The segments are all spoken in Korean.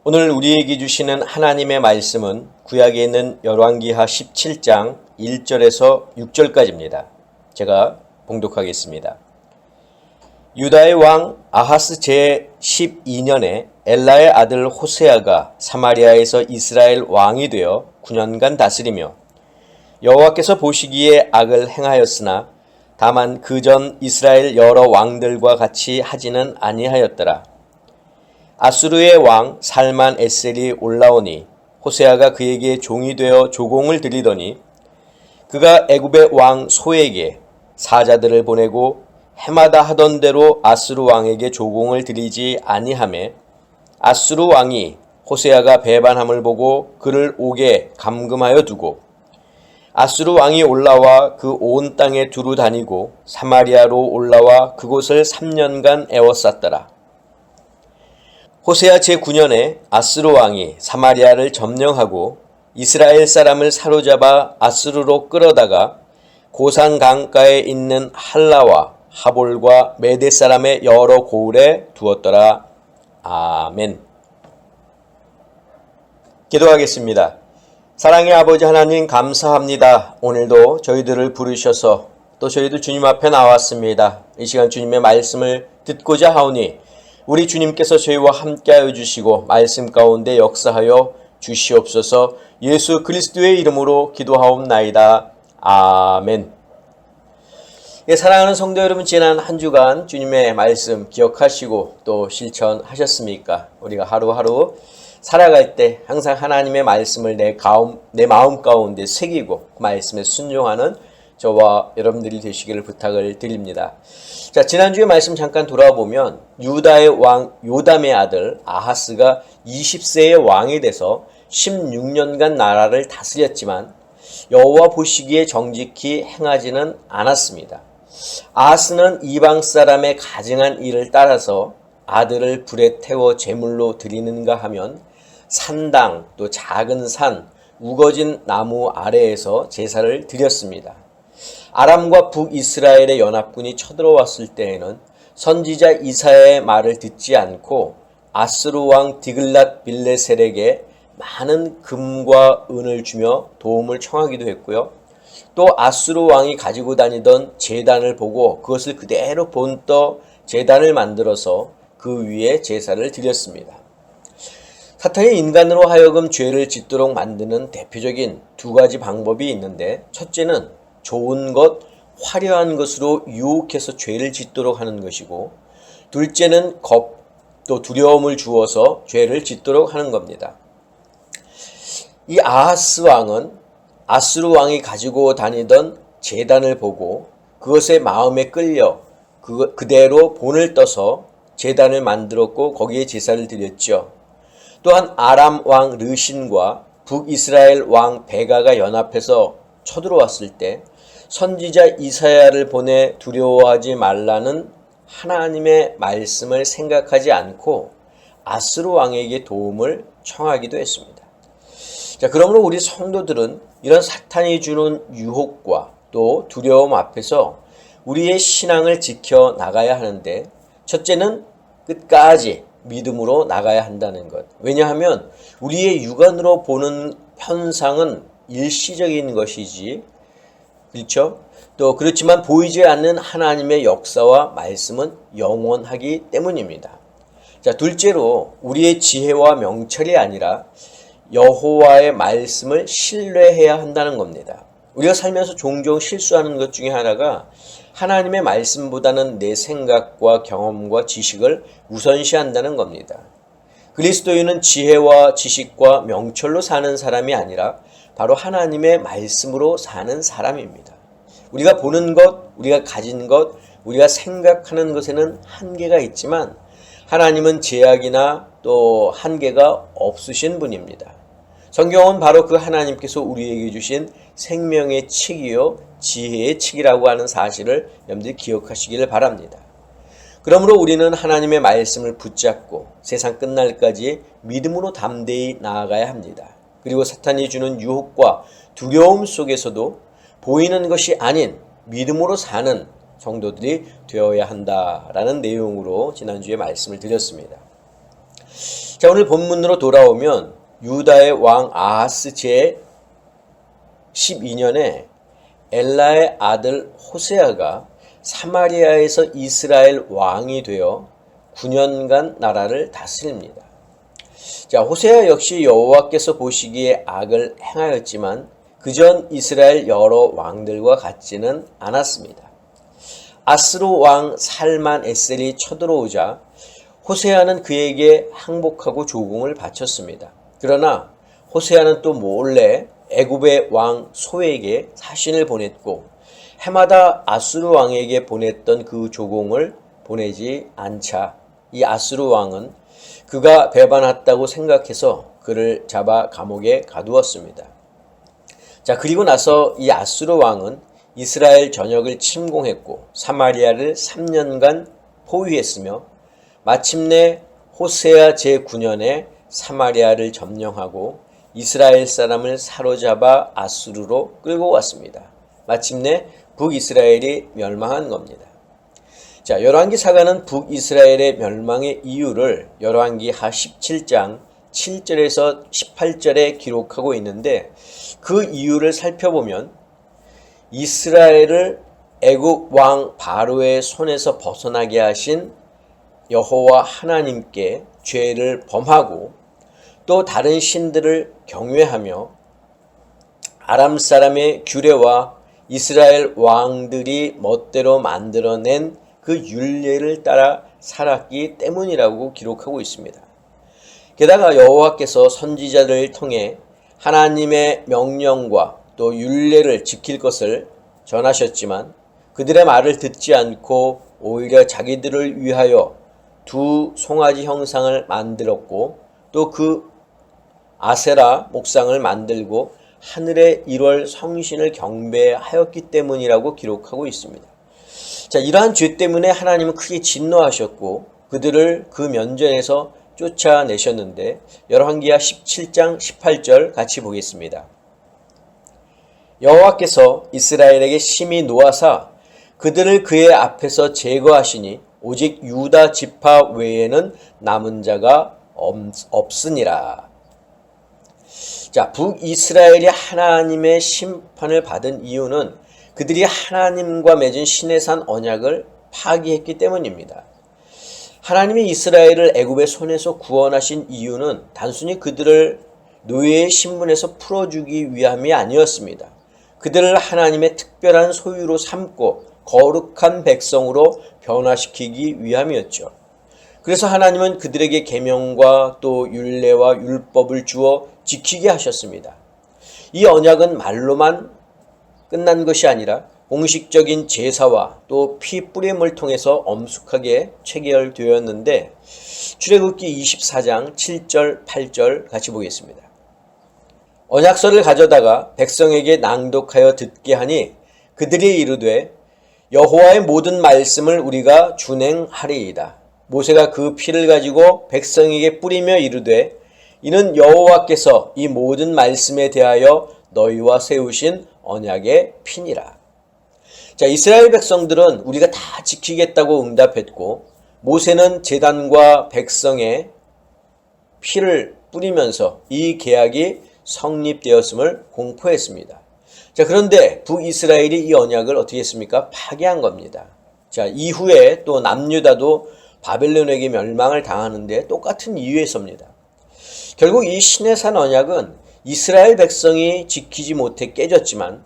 오늘 우리에게 주시는 하나님의 말씀은 구약에 있는 열왕기하 17장 1절에서 6절까지입니다. 제가 봉독하겠습니다. 유다의 왕 아하스 제12년에 엘라의 아들 호세아가 사마리아에서 이스라엘 왕이 되어 9년간 다스리며 여호와께서 보시기에 악을 행하였으나 다만 그전 이스라엘 여러 왕들과 같이 하지는 아니하였더라. 아수르의 왕 살만 에셀이 올라오니 호세아가 그에게 종이 되어 조공을 드리더니 그가 애굽의 왕 소에게 사자들을 보내고 해마다 하던 대로 아수르 왕에게 조공을 드리지 아니하매 아수르 왕이 호세아가 배반함을 보고 그를 옥에 감금하여 두고 아수르 왕이 올라와 그 온 땅에 두루 다니고 사마리아로 올라와 그곳을 3년간 에워쌌더라. 호세아 제9년에 아수르 왕이 사마리아를 점령하고 이스라엘 사람을 사로잡아 아수르로 끌어다가 고산 강가에 있는 할라와 하볼과 메대 사람의 여러 고을에 두었더라. 아멘. 기도하겠습니다. 사랑의 아버지 하나님 감사합니다. 오늘도 저희들을 부르셔서 또 저희도 주님 앞에 나왔습니다. 이 시간 주님의 말씀을 듣고자 하오니 우리 주님께서 저희와 함께하여 주시고 말씀 가운데 역사하여 주시옵소서. 예수 그리스도의 이름으로 기도하옵나이다. 아멘. 사랑하는 성도 여러분, 지난 한 주간 주님의 말씀 기억하시고 또 실천하셨습니까? 우리가 하루하루 살아갈 때 항상 하나님의 말씀을 내 마음 가운데 새기고 그 말씀에 순종하는 저와 여러분들이 되시기를 부탁을 드립니다. 자, 지난주에 말씀 잠깐 돌아보면 유다의 왕 요담의 아들 아하스가 20세의 왕이 돼서 16년간 나라를 다스렸지만 여호와 보시기에 정직히 행하지는 않았습니다. 아하스는 이방 사람의 가증한 일을 따라서 아들을 불에 태워 제물로 드리는가 하면 산당 또 작은 산 우거진 나무 아래에서 제사를 드렸습니다. 아람과 북이스라엘의 연합군이 쳐들어왔을 때에는 선지자 이사야의 말을 듣지 않고 아스루 왕 디글랏 빌레셀에게 많은 금과 은을 주며 도움을 청하기도 했고요. 또 아수르 왕이 가지고 다니던 제단을 보고 그것을 그대로 본떠 제단을 만들어서 그 위에 제사를 드렸습니다. 사탄이 인간으로 하여금 죄를 짓도록 만드는 대표적인 두 가지 방법이 있는데, 첫째는 좋은 것, 화려한 것으로 유혹해서 죄를 짓도록 하는 것이고, 둘째는 겁, 또 두려움을 주어서 죄를 짓도록 하는 겁니다. 이 아하스 왕은 아수르 왕이 가지고 다니던 제단을 보고 그것에 마음에 끌려 그대로 본을 떠서 제단을 만들었고 거기에 제사를 드렸죠. 또한 아람 왕 르신과 북이스라엘 왕 베가가 연합해서 쳐들어왔을 때 선지자 이사야를 보내 두려워하지 말라는 하나님의 말씀을 생각하지 않고 아스루 왕에게 도움을 청하기도 했습니다. 자, 그러므로 우리 성도들은 이런 사탄이 주는 유혹과 또 두려움 앞에서 우리의 신앙을 지켜 나가야 하는데, 첫째는 끝까지 믿음으로 나가야 한다는 것. 왜냐하면 우리의 육안으로 보는 현상은 일시적인 것이지, 그렇죠? 또 그렇지만 보이지 않는 하나님의 역사와 말씀은 영원하기 때문입니다. 자, 둘째로 우리의 지혜와 명철이 아니라 여호와의 말씀을 신뢰해야 한다는 겁니다. 우리가 살면서 종종 실수하는 것 중에 하나가 하나님의 말씀보다는 내 생각과 경험과 지식을 우선시한다는 겁니다. 그리스도인은 지혜와 지식과 명철로 사는 사람이 아니라 바로 하나님의 말씀으로 사는 사람입니다. 우리가 보는 것, 우리가 가진 것, 우리가 생각하는 것에는 한계가 있지만 하나님은 제약이나 또 한계가 없으신 분입니다. 성경은 바로 그 하나님께서 우리에게 주신 생명의 칙이요 지혜의 칙이라고 하는 사실을 여러분들이 기억하시기를 바랍니다. 그러므로 우리는 하나님의 말씀을 붙잡고 세상 끝날까지 믿음으로 담대히 나아가야 합니다. 그리고 사탄이 주는 유혹과 두려움 속에서도 보이는 것이 아닌 믿음으로 사는 성도들이 되어야 한다라는 내용으로 지난주에 말씀을 드렸습니다. 자, 오늘 본문으로 돌아오면 유다의 왕 아하스 제 12년에 엘라의 아들 호세아가 사마리아에서 이스라엘 왕이 되어 9년간 나라를 다스립니다. 자, 호세아 역시 여호와께서 보시기에 악을 행하였지만 그전 이스라엘 여러 왕들과 같지는 않았습니다. 아스루 왕 살만 에셀이 쳐들어오자 호세아는 그에게 항복하고 조공을 바쳤습니다. 그러나 호세아는 또 몰래 애굽의 왕 소에게 사신을 보냈고 해마다 아수르 왕에게 보냈던 그 조공을 보내지 않자 이 아수르 왕은 그가 배반했다고 생각해서 그를 잡아 감옥에 가두었습니다. 자, 그리고 나서 이 아수르 왕은 이스라엘 전역을 침공했고 사마리아를 3년간 포위했으며 마침내 호세아 제9년에 사마리아를 점령하고 이스라엘 사람을 사로잡아 아수르로 끌고 왔습니다. 마침내 북이스라엘이 멸망한 겁니다. 자, 열왕기사가는 북이스라엘의 멸망의 이유를 열왕기하 17장 7절에서 18절에 기록하고 있는데 그 이유를 살펴보면 이스라엘을 애굽 왕 바로의 손에서 벗어나게 하신 여호와 하나님께 죄를 범하고 또 다른 신들을 경외하며 아람 사람의 규례와 이스라엘 왕들이 멋대로 만들어낸 그 율례를 따라 살았기 때문이라고 기록하고 있습니다. 게다가 여호와께서 선지자들을 통해 하나님의 명령과 또 율례를 지킬 것을 전하셨지만 그들의 말을 듣지 않고 오히려 자기들을 위하여 두 송아지 형상을 만들었고 또 그 아세라 목상을 만들고 하늘의 1월 성신을 경배하였기 때문이라고 기록하고 있습니다. 자, 이러한 죄 때문에 하나님은 크게 진노하셨고 그들을 그 면전에서 쫓아내셨는데 열왕기하 17장 18절 같이 보겠습니다. 여호와께서 이스라엘에게 심히 노하사 그들을 그의 앞에서 제거하시니 오직 유다 지파 외에는 남은 자가 없으니라. 자, 북이스라엘이 하나님의 심판을 받은 이유는 그들이 하나님과 맺은 시내산 언약을 파기했기 때문입니다. 하나님이 이스라엘을 애굽의 손에서 구원하신 이유는 단순히 그들을 노예의 신분에서 풀어주기 위함이 아니었습니다. 그들을 하나님의 특별한 소유로 삼고 거룩한 백성으로 변화시키기 위함이었죠. 그래서 하나님은 그들에게 계명과 또 율례와 율법을 주어 지키게 하셨습니다. 이 언약은 말로만 끝난 것이 아니라 공식적인 제사와 또 피 뿌림을 통해서 엄숙하게 체결되었는데 출애굽기 24장 7절 8절 같이 보겠습니다. 언약서를 가져다가 백성에게 낭독하여 듣게 하니 그들이 이르되 여호와의 모든 말씀을 우리가 준행하리이다. 모세가 그 피를 가지고 백성에게 뿌리며 이르되 이는 여호와께서 이 모든 말씀에 대하여 너희와 세우신 언약의 피니라. 자, 이스라엘 백성들은 우리가 다 지키겠다고 응답했고 모세는 제단과 백성의 피를 뿌리면서 이 계약이 성립되었음을 공포했습니다. 자, 그런데 북이스라엘이 이 언약을 어떻게 했습니까? 파괴한 겁니다. 자, 이후에 또 남유다도 바벨론에게 멸망을 당하는데 똑같은 이유에서입니다. 결국 이 시내산 언약은 이스라엘 백성이 지키지 못해 깨졌지만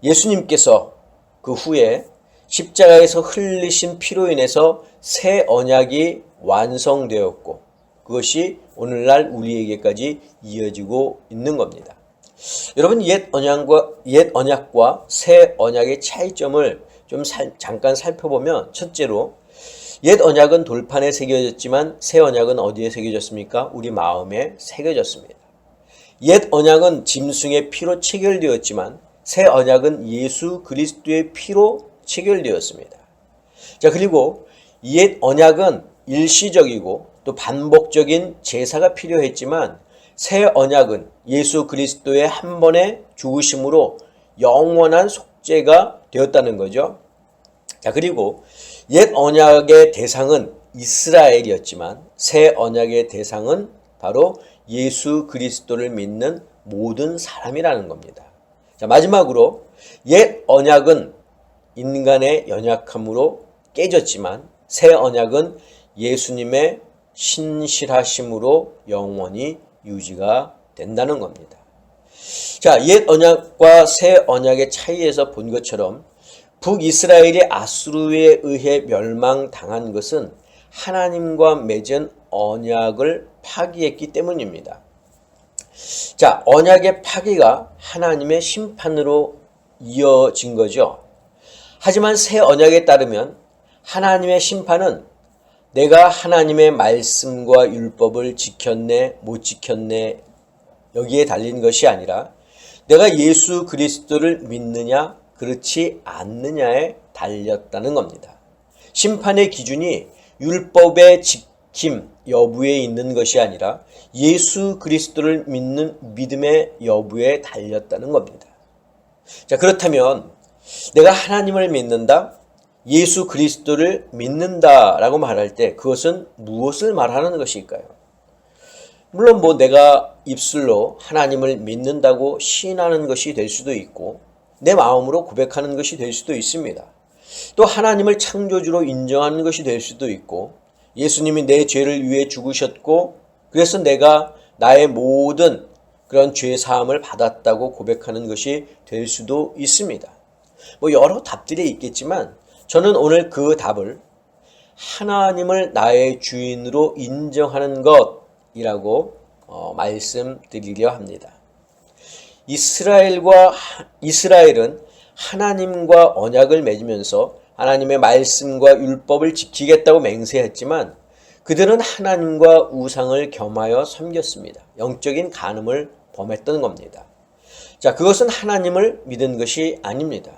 예수님께서 그 후에 십자가에서 흘리신 피로 인해서 새 언약이 완성되었고 그것이 오늘날 우리에게까지 이어지고 있는 겁니다. 여러분, 옛 언약과 새 언약의 차이점을 좀 잠깐 살펴보면 첫째로 옛 언약은 돌판에 새겨졌지만 새 언약은 어디에 새겨졌습니까? 우리 마음에 새겨졌습니다. 옛 언약은 짐승의 피로 체결되었지만 새 언약은 예수 그리스도의 피로 체결되었습니다. 자, 그리고 옛 언약은 일시적이고 또 반복적인 제사가 필요했지만 새 언약은 예수 그리스도의 한 번의 죽으심으로 영원한 속죄가 되었다는 거죠. 자, 그리고 옛 언약의 대상은 이스라엘이었지만 새 언약의 대상은 바로 예수 그리스도를 믿는 모든 사람이라는 겁니다. 자, 마지막으로 옛 언약은 인간의 연약함으로 깨졌지만 새 언약은 예수님의 신실하심으로 영원히 유지가 된다는 겁니다. 자, 옛 언약과 새 언약의 차이에서 본 것처럼 북이스라엘이 아수르에 의해 멸망당한 것은 하나님과 맺은 언약을 파기했기 때문입니다. 자, 언약의 파기가 하나님의 심판으로 이어진 거죠. 하지만 새 언약에 따르면 하나님의 심판은 내가 하나님의 말씀과 율법을 지켰네, 못 지켰네, 여기에 달린 것이 아니라 내가 예수 그리스도를 믿느냐, 그렇지 않느냐에 달렸다는 겁니다. 심판의 기준이 율법의 지킴 여부에 있는 것이 아니라 예수 그리스도를 믿는 믿음의 여부에 달렸다는 겁니다. 자, 그렇다면 내가 하나님을 믿는다, 예수 그리스도를 믿는다라고 말할 때 그것은 무엇을 말하는 것일까요? 물론 내가 입술로 하나님을 믿는다고 시인하는 것이 될 수도 있고 내 마음으로 고백하는 것이 될 수도 있습니다. 또 하나님을 창조주로 인정하는 것이 될 수도 있고 예수님이 내 죄를 위해 죽으셨고 그래서 내가 나의 모든 그런 죄 사함을 받았다고 고백하는 것이 될 수도 있습니다. 여러 답들이 있겠지만 저는 오늘 그 답을 하나님을 나의 주인으로 인정하는 것이라고 말씀드리려 합니다. 이스라엘은 하나님과 언약을 맺으면서 하나님의 말씀과 율법을 지키겠다고 맹세했지만 그들은 하나님과 우상을 겸하여 섬겼습니다. 영적인 간음을 범했던 겁니다. 자, 그것은 하나님을 믿은 것이 아닙니다.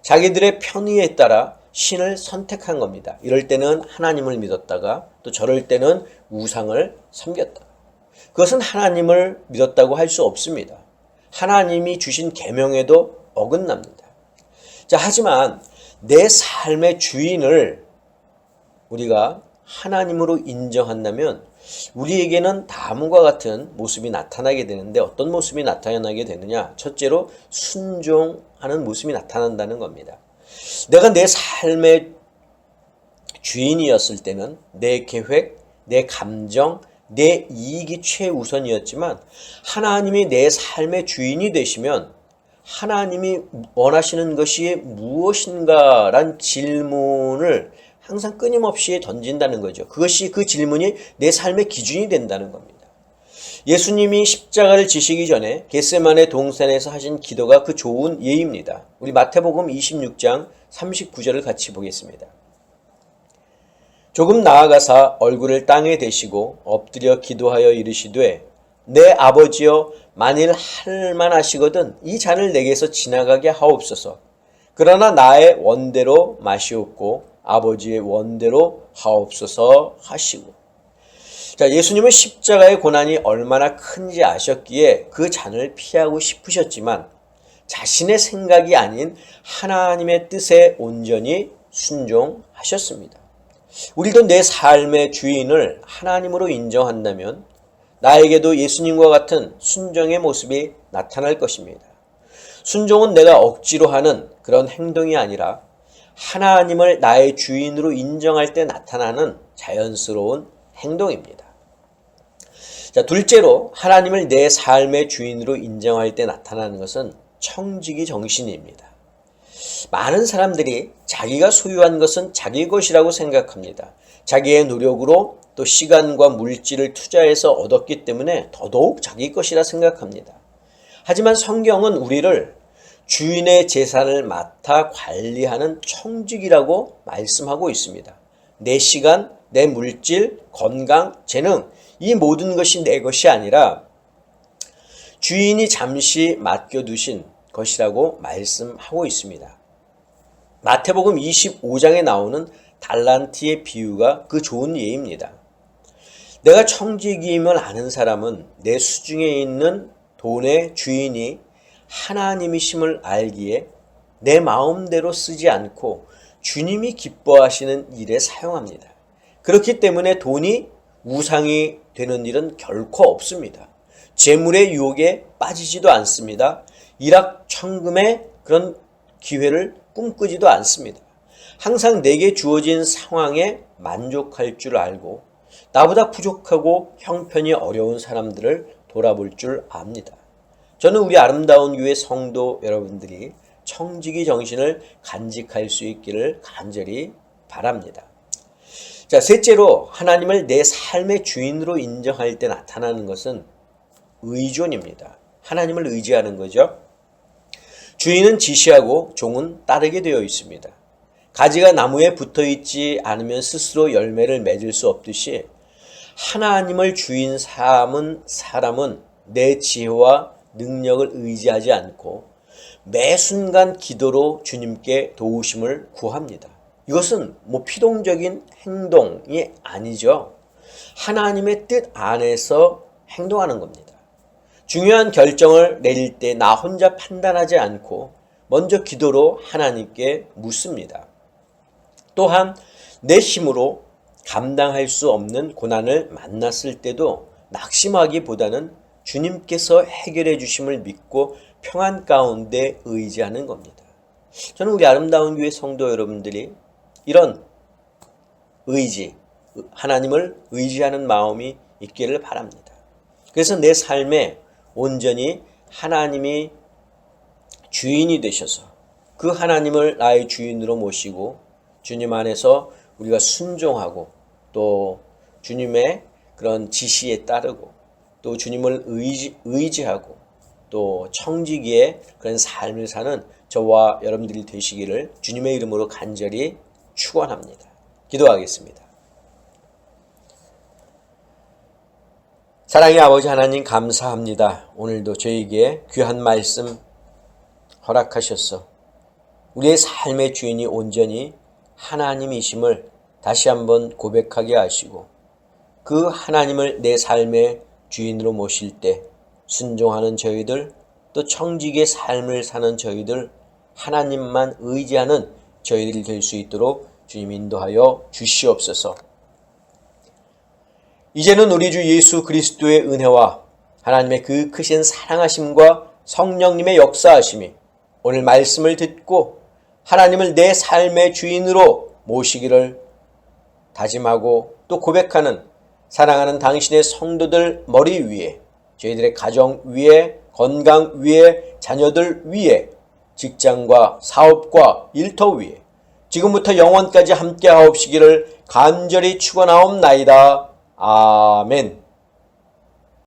자기들의 편의에 따라 신을 선택한 겁니다. 이럴 때는 하나님을 믿었다가 또 저럴 때는 우상을 섬겼다. 그것은 하나님을 믿었다고 할 수 없습니다. 하나님이 주신 계명에도 어긋납니다. 자, 하지만 내 삶의 주인을 우리가 하나님으로 인정한다면 우리에게는 다음과 같은 모습이 나타나게 되는데 어떤 모습이 나타나게 되느냐? 첫째로 순종하는 모습이 나타난다는 겁니다. 내가 내 삶의 주인이었을 때는 내 계획, 내 감정, 내 이익이 최우선이었지만 하나님이 내 삶의 주인이 되시면 하나님이 원하시는 것이 무엇인가란 질문을 항상 끊임없이 던진다는 거죠. 그 질문이 내 삶의 기준이 된다는 겁니다. 예수님이 십자가를 지시기 전에 겟세마네 동산에서 하신 기도가 그 좋은 예입니다. 우리 마태복음 26장 39절을 같이 보겠습니다. 조금 나아가사 얼굴을 땅에 대시고 엎드려 기도하여 이르시되 내 아버지여 만일 할만하시거든 이 잔을 내게서 지나가게 하옵소서. 그러나 나의 원대로 마시옵고 아버지의 원대로 하옵소서 하시고. 자, 예수님은 십자가의 고난이 얼마나 큰지 아셨기에 그 잔을 피하고 싶으셨지만 자신의 생각이 아닌 하나님의 뜻에 온전히 순종하셨습니다. 우리도 내 삶의 주인을 하나님으로 인정한다면 나에게도 예수님과 같은 순종의 모습이 나타날 것입니다. 순종은 내가 억지로 하는 그런 행동이 아니라 하나님을 나의 주인으로 인정할 때 나타나는 자연스러운 행동입니다. 자, 둘째로 하나님을 내 삶의 주인으로 인정할 때 나타나는 것은 청지기 정신입니다. 많은 사람들이 자기가 소유한 것은 자기 것이라고 생각합니다. 자기의 노력으로 또 시간과 물질을 투자해서 얻었기 때문에 더더욱 자기 것이라 생각합니다. 하지만 성경은 우리를 주인의 재산을 맡아 관리하는 청지기라고 말씀하고 있습니다. 내 시간, 내 물질, 건강, 재능, 이 모든 것이 내 것이 아니라 주인이 잠시 맡겨두신 것이라고 말씀하고 있습니다. 마태복음 25장에 나오는 달란트의 비유가 그 좋은 예입니다. 내가 청지기임을 아는 사람은 내 수중에 있는 돈의 주인이 하나님이심을 알기에 내 마음대로 쓰지 않고 주님이 기뻐하시는 일에 사용합니다. 그렇기 때문에 돈이 우상이 되는 일은 결코 없습니다. 재물의 유혹에 빠지지도 않습니다. 일확천금의 그런 기회를 꿈꾸지도 않습니다. 항상 내게 주어진 상황에 만족할 줄 알고 나보다 부족하고 형편이 어려운 사람들을 돌아볼 줄 압니다. 저는 우리 아름다운 교회 성도 여러분들이 청지기 정신을 간직할 수 있기를 간절히 바랍니다. 자, 셋째로 하나님을 내 삶의 주인으로 인정할 때 나타나는 것은 의존입니다. 하나님을 의지하는 거죠. 주인은 지시하고 종은 따르게 되어 있습니다. 가지가 나무에 붙어 있지 않으면 스스로 열매를 맺을 수 없듯이 하나님을 주인 삼은 사람은 내 지혜와 능력을 의지하지 않고 매 순간 기도로 주님께 도우심을 구합니다. 이것은 피동적인 행동이 아니죠. 하나님의 뜻 안에서 행동하는 겁니다. 중요한 결정을 내릴 때 나 혼자 판단하지 않고 먼저 기도로 하나님께 묻습니다. 또한 내 힘으로 감당할 수 없는 고난을 만났을 때도 낙심하기보다는 주님께서 해결해 주심을 믿고 평안 가운데 의지하는 겁니다. 저는 우리 아름다운 교회 성도 여러분들이 이런 의지, 하나님을 의지하는 마음이 있기를 바랍니다. 그래서 내 삶에 온전히 하나님이 주인이 되셔서 그 하나님을 나의 주인으로 모시고 주님 안에서 우리가 순종하고 또 주님의 그런 지시에 따르고 또 주님을 의지하고 또 청지기의 그런 삶을 사는 저와 여러분들이 되시기를 주님의 이름으로 간절히 축원합니다. 기도하겠습니다. 사랑의 아버지 하나님 감사합니다. 오늘도 저에게 귀한 말씀 허락하셔서 우리의 삶의 주인이 온전히 하나님이심을 다시 한번 고백하게 하시고 그 하나님을 내 삶의 주인으로 모실 때 순종하는 저희들 또 청지기의 삶을 사는 저희들 하나님만 의지하는 저희들이 될 수 있도록 주님 인도하여 주시옵소서. 이제는 우리 주 예수 그리스도의 은혜와 하나님의 그 크신 사랑하심과 성령님의 역사하심이 오늘 말씀을 듣고 하나님을 내 삶의 주인으로 모시기를 다짐하고 또 고백하는 사랑하는 당신의 성도들 머리 위에 저희들의 가정 위에 건강 위에 자녀들 위에 직장과 사업과 일터 위에 지금부터 영원까지 함께 하옵시기를 간절히 축원하옵나이다. 아멘.